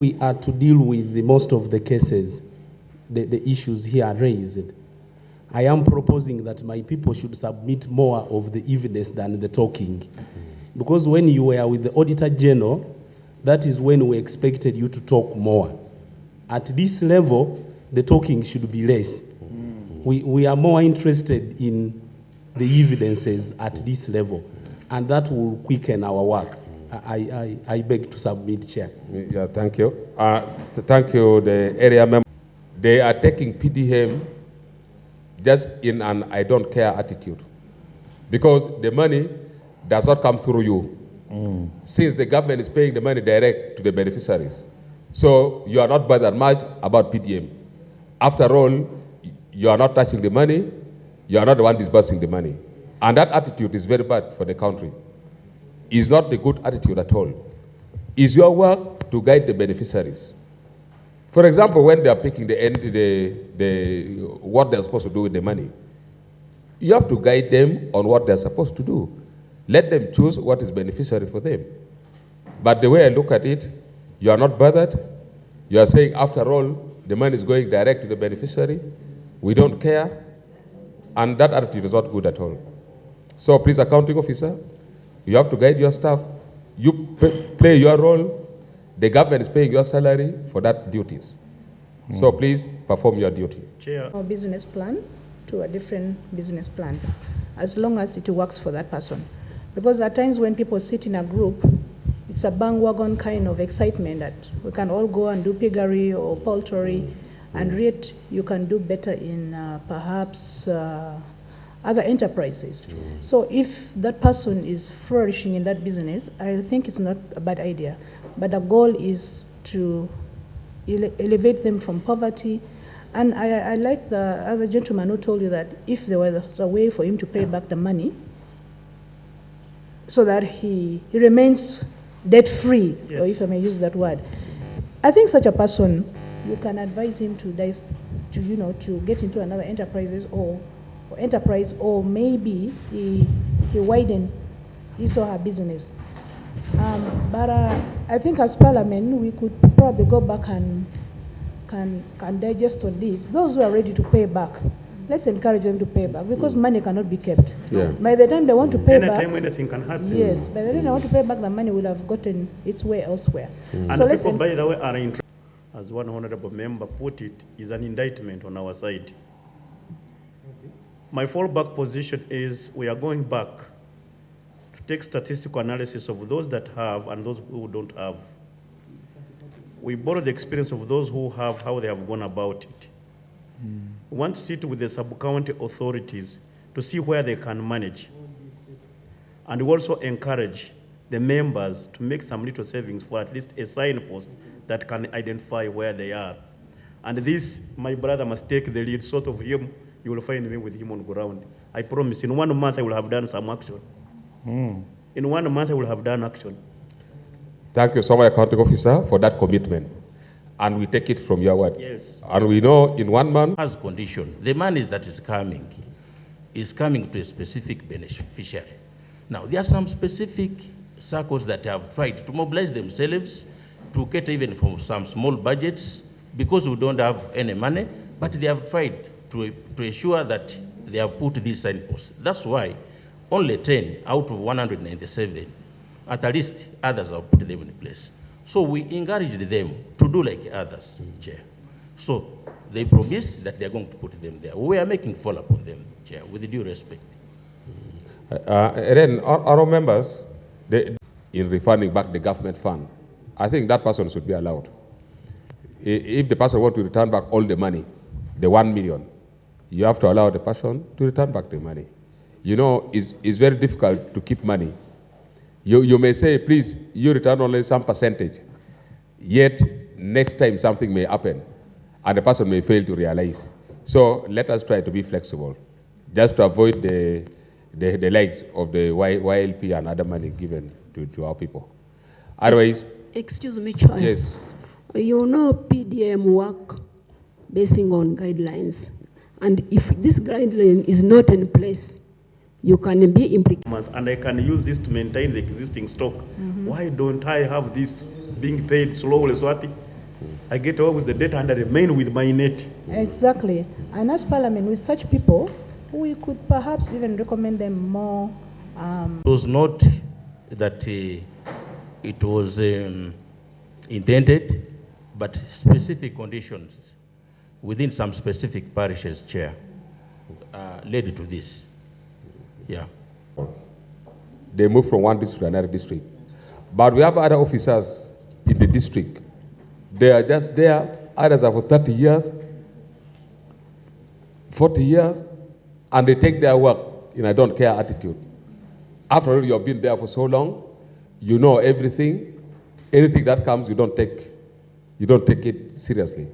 We are to deal with most of the cases, the issues here raised. I am proposing that my people should submit more of the evidence than the talking. Because when you were with the Auditor General, that is when we expected you to talk more. At this level, the talking should be less. We are more interested in the evidences at this level, and that will quicken our work. I beg to submit, Chair. Yeah, thank you. Thank you, the area member. They are taking PDM just in an I don't care attitude, because the money does not come through you. Since the government is paying the money direct to the beneficiaries. So you are not bothered much about PDM. After all, you are not touching the money, you are not the one disbursing the money. And that attitude is very bad for the country. It's not the good attitude at all. It's your work to guide the beneficiaries. For example, when they are picking what they're supposed to do with the money, you have to guide them on what they're supposed to do. Let them choose what is beneficiary for them. But the way I look at it, you are not bothered. You are saying, after all, the money is going direct to the beneficiary. We don't care. And that attitude is not good at all. So please, accounting officer, you have to guide your staff. You play your role. The government is paying your salary for that duties. So please perform your duty. Chair. Our business plan to a different business plan, as long as it works for that person. Because at times when people sit in a group, it's a bandwagon kind of excitement that we can all go and do piggery or poultry, and yet you can do better in perhaps other enterprises. So if that person is flourishing in that business, I think it's not a bad idea. But the goal is to elevate them from poverty. And I like the other gentleman who told you that if there was a way for him to pay back the money so that he remains debt-free, yes, or if I may use that word. I think such a person, you can advise him to get into another enterprise, or maybe he widen his or her business. But I think as Parliament, we could probably go back and can digest on this. Those who are ready to pay back, let's encourage them to pay back, because money cannot be kept. Yeah. By the time they want to pay back, anytime anything can happen. Yes, by the time they want to pay back, the money will have gotten its way elsewhere. And so people, by the way, are interested. As one honorable member put it, is an indictment on our side. My fallback position is we are going back to take statistical analysis of those that have and those who don't have. We borrow the experience of those who have, how they have gone about it. We want to sit with the sub-county authorities to see where they can manage. And we also encourage the members to make some little savings for at least a signpost that can identify where they are. And this, my brother must take the lead, sort of him, you will find me with him on ground. I promise, in 1 month I will have done some action. In 1 month I will have done action. Thank you so much, accounting officer, for that commitment. And we take it from your words. Yes. And we know in 1 month. As condition, the money that is coming to a specific beneficiary. Now, there are some specific circles that have tried to mobilize themselves to get even from some small budgets because we don't have any money, but they have tried to ensure that they have put these signposts. That's why only 10 out of 197, at least others have put them in place. So we encouraged them to do like others, Chair. So they promised that they're going to put them there. We are making follow-up on them, Chair, with due respect. Then our members, in refunding back the government fund, I think that person should be allowed. If the person wants to return back all the money, the 1 million, you have to allow the person to return back the money. You know, it's very difficult to keep money. You may say, please, you return only some percentage, yet next time something may happen, and the person may fail to realize. So let us try to be flexible, just to avoid the legs of the YLP and other money given to our people. Otherwise... Excuse me, Chair. Yes. You know PDM work basing on guidelines. And if this guideline is not in place, you can be implicated. And I can use this to maintain the existing stock. Why don't I have this being paid slowly so that I get away with the data and I remain with my net. Exactly. And as Parliament, with such people, we could perhaps even recommend them more. It was not that it was intended, but specific conditions within some specific parishes, Chair, led to this. Yeah. They move from one district to another district. But we have other officers in the district. They are just there, others are for 30 years, 40 years, and they take their work in a don't care attitude. After all, you have been there for so long, you know everything. Anything that comes, you don't take it seriously.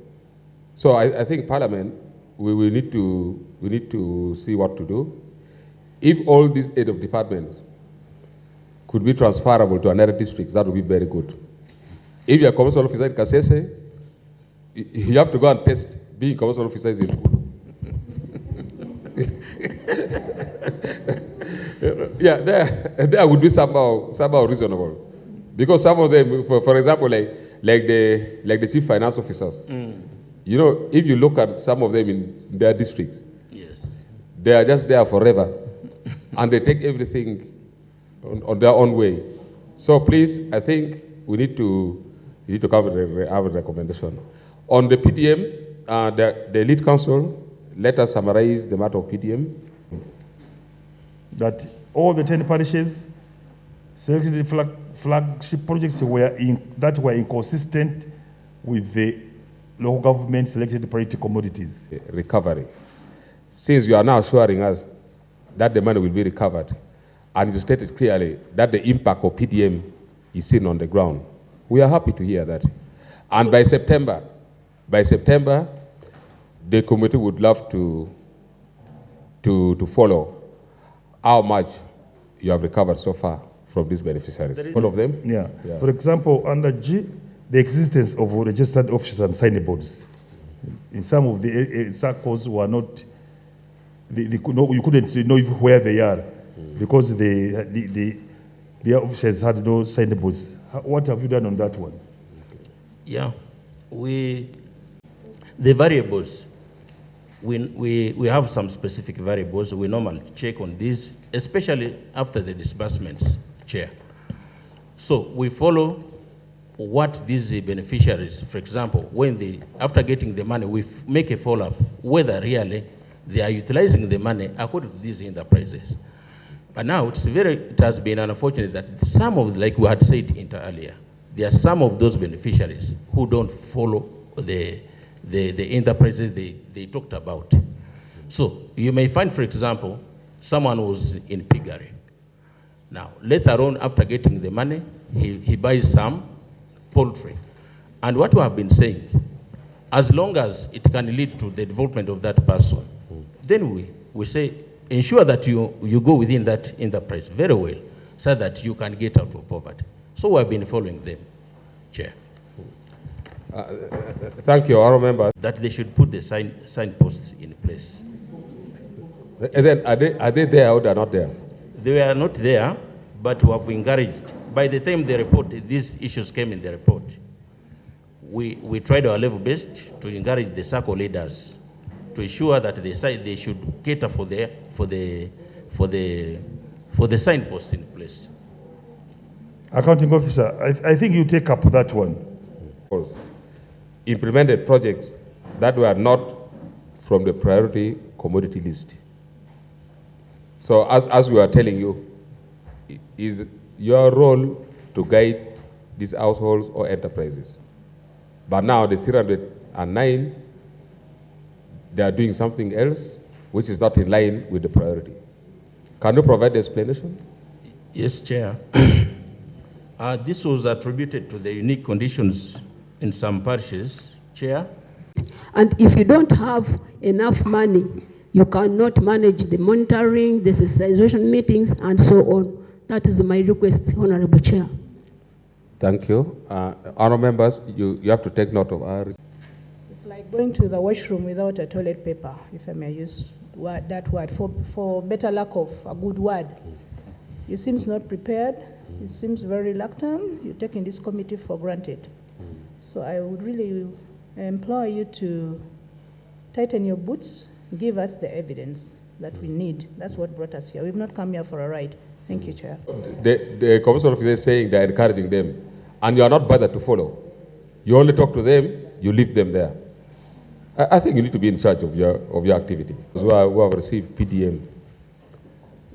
So I think Parliament, we need to see what to do. If all these 8 of departments could be transferable to another district, that would be very good. If you're a commercial officer in Kasese, you have to go and test being commercial officer is in school. Yeah, there would be somehow reasonable, because some of them, for example, like the chief finance officers, you know, if you look at some of them in their districts, Yes. they are just there forever, and they take everything on their own way. So please, I think we need to come with a recommendation on the PDM. The lead council, let us summarize the matter of PDM. That all the 10 parishes selected flagship projects were inconsistent with the local government selected priority commodities. Recovery. Since you are now assuring us that the money will be recovered, and you stated clearly that the impact of PDM is seen on the ground, we are happy to hear that. And by September, the committee would love to follow how much you have recovered so far from these beneficiaries. All of them? Yeah. For example, under G, the existence of registered offices and signboards. In some of the circles were not, you couldn't know where they are because the officers had no signboards. What have you done on that one? Yeah, the variables, we have some specific variables. We normally check on these, especially after the disbursements, Chair. So we follow what these beneficiaries, for example, after getting the money, we make a follow-up whether really they are utilizing the money according to these enterprises. But now it has been unfortunate that some of, like we had said earlier, there are some of those beneficiaries who don't follow the enterprises they talked about. So you may find, for example, someone was in piggery. Now, later on, after getting the money, he buys some poultry. And what we have been saying, as long as it can lead to the development of that person, then we say, ensure that you go within that enterprise very well, so that you can get out of poverty. So we have been following them, Chair. Thank you, Honourable Member. That they should put the signposts in place. And then are they there or they are not there? They were not there, but we have encouraged. By the time the report, these issues came in the report, we tried our level best to encourage the circle leaders to ensure that they should cater for the signposts in place. Accounting officer, I think you take up that one. Implemented projects that were not from the priority commodity list. So as we are telling you, is your role to guide these households or enterprises. But now the 309, they are doing something else which is not in line with the priority. Can you provide the explanation? Yes, Chair. This was attributed to the unique conditions in some parishes, Chair. And if you don't have enough money, you cannot manage the monitoring, the sensitization meetings, and so on. That is my request, Honorable Chair. Thank you. Honourable members, you have to take note of our... It's like going to the washroom without a toilet paper, if I may use that word, for better lack of a good word. You seem not prepared. You seem very reluctant. You're taking this committee for granted. So I would really implore you to tighten your boots, give us the evidence that we need. That's what brought us here. We've not come here for a ride. Thank you, Chair. The commission officer is saying they're encouraging them, and you are not bothered to follow. You only talk to them, you leave them there. I think you need to be in charge of your activity. Those who have received PDM,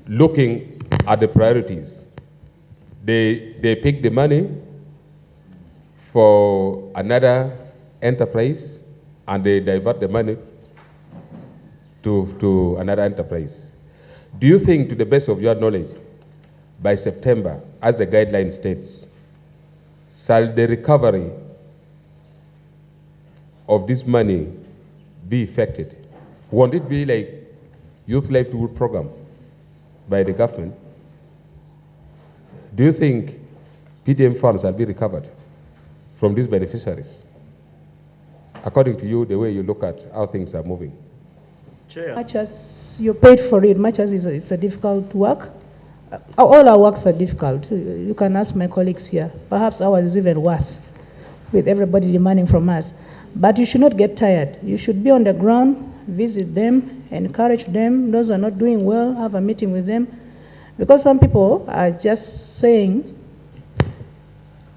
looking at the priorities, they pick the money for another enterprise, and they divert the money to another enterprise. Do you think, to the best of your knowledge, by September, as the guideline states, shall the recovery of this money be effected? Won't it be like youth livelihood program by the government? Do you think PDM funds shall be recovered from these beneficiaries? According to you, the way you look at how things are moving. Chair. Much as you paid for it, much as it's a difficult work, all our works are difficult. You can ask my colleagues here. Perhaps ours is even worse, with everybody demanding from us. But you should not get tired. You should be on the ground, visit them, encourage them. Those who are not doing well, have a meeting with them. Because some people are just saying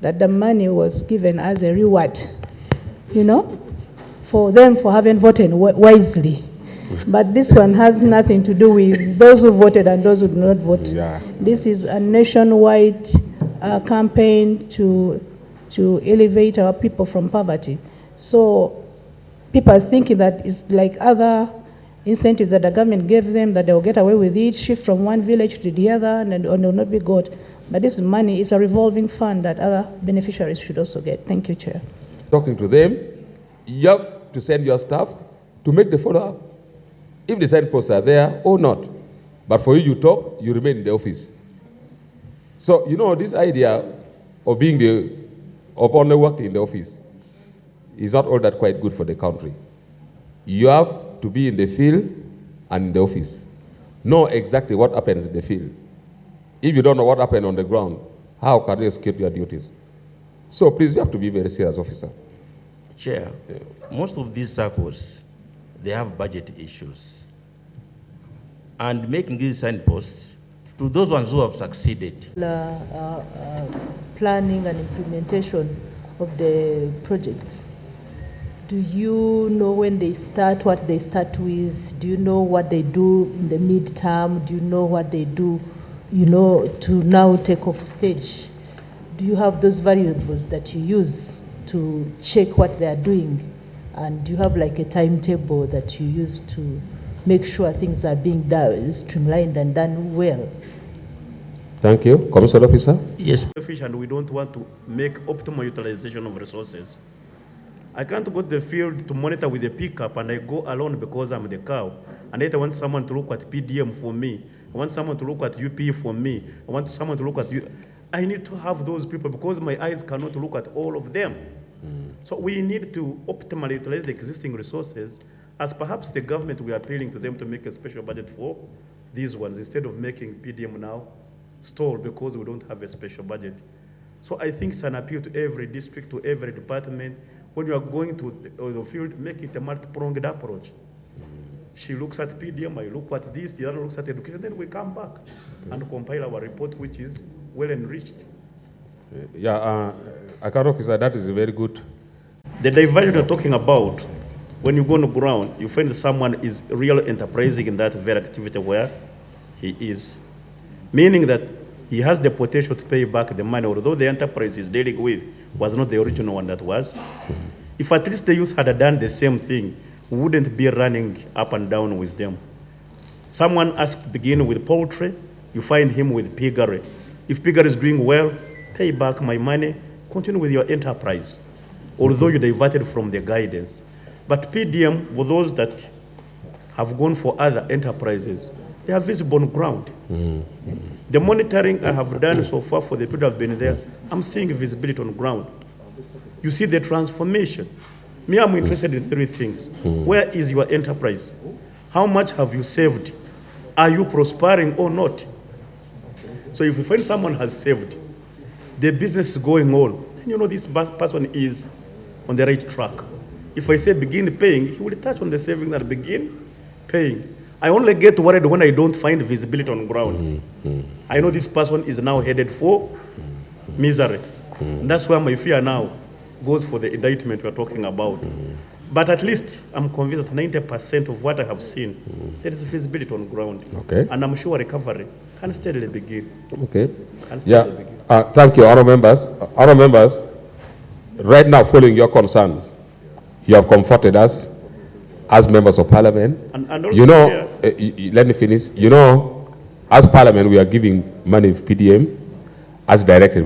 that the money was given as a reward, you know, for them for having voted wisely. But this one has nothing to do with those who voted and those who did not vote. Yeah. This is a nationwide campaign to elevate our people from poverty. So people are thinking that it's like other incentives that the government gave them, that they will get away with it, shift from one village to the other, and they will not be got. But this money is a revolving fund that other beneficiaries should also get. Thank you, Chair. Talking to them, you have to send your staff to make the follow-up. If the signposts are there or not. But for you to talk, you remain in the office. So, you know, this idea of of only working in the office is not all that quite good for the country. You have to be in the field and in the office. Know exactly what happens in the field. If you don't know what happened on the ground, how can you execute your duties? So please, you have to be very serious, officer. Chair, most of these circles, they have budget issues. And making these signposts, to those ones who have succeeded. Planning and implementation of the projects. Do you know when they start, what they start with? Do you know what they do in the midterm? Do you know what they do, you know, to now take off stage? Do you have those variables that you use to check what they are doing? And do you have like a timetable that you use to make sure things are being done, streamlined and done well? Thank you. Commissioner Officer? Yes. And we don't want to make optimal utilization of resources. I can't go to the field to monitor with a pickup and I go alone because I'm the cow. And yet I want someone to look at PDM for me. I want someone to look at UP for me. I want someone to look at you. I need to have those people because my eyes cannot look at all of them. So we need to optimally utilize the existing resources, as perhaps the government, we are appealing to them to make a special budget for these ones instead of making PDM now stall because we don't have a special budget. So I think it's an appeal to every district, to every department. When you are going to the field, make it a multi-pronged approach. She looks at PDM, I look at this, the other looks at education, then we come back and compile our report, which is well enriched. I can't officer, that is very good. The diversion you're talking about, when you go on the ground, you find that someone is really enterprising in that very activity where he is. Meaning that he has the potential to pay back the money, although the enterprise he's dealing with was not the original one that was. If at least the youth had done the same thing, we wouldn't be running up and down with them. Someone asked to begin with poultry, you find him with piggery. If piggery is doing well, pay back my money, continue with your enterprise, although you diverted from the guidance. But PDM, for those that have gone for other enterprises, they are visible on ground. The monitoring I have done so far for the people who have been there, I'm seeing visibility on ground. You see the transformation. Me, I'm interested in three things. Where is your enterprise? How much have you saved? Are you prospering or not? So if you find someone has saved, the business is going on, then you know this person is on the right track. If I say begin paying, he will touch on the savings and begin paying. I only get worried when I don't find visibility on ground. I know this person is now headed for misery. And that's why my fear now goes for the indictment we're talking about. But at least I'm convinced that 90% of what I have seen, there is visibility on ground. Okay. And I'm sure recovery can steadily begin. Okay. Can steadily begin. Thank you, honourable members. Honourable members, right now, following your concerns, you have comforted us as members of parliament. And also you know, let me finish. You know, as parliament, we are giving money of PDM as directed.